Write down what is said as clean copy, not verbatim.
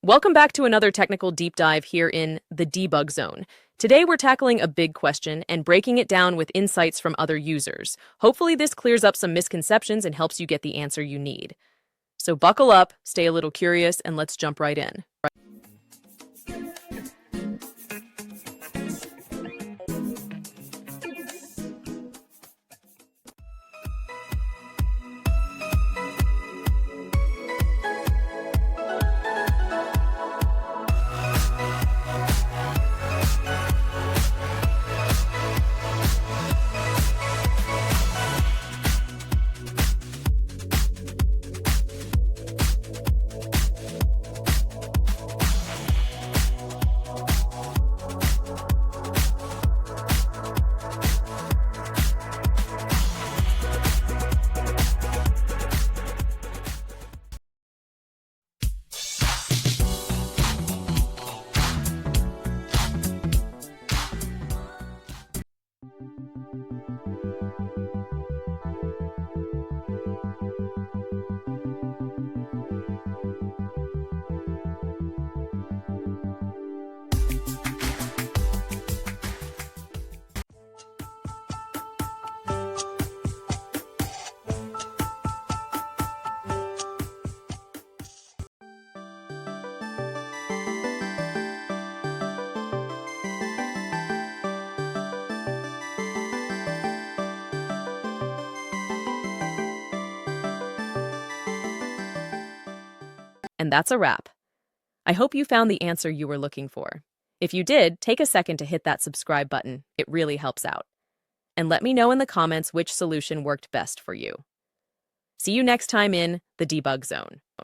Welcome back to another technical deep dive here in the debug zone. Today we're tackling a big question and breaking it down with insights from other users. Hopefully this clears up some misconceptions and helps you get the answer you need. So buckle up, stay a little curious, and let's jump right in. And that's a wrap. I hope you found the answer you were looking for. If you did, take a second to hit that subscribe button. It really helps out. And let me know in the comments which solution worked best for you. See you next time in the debug zone.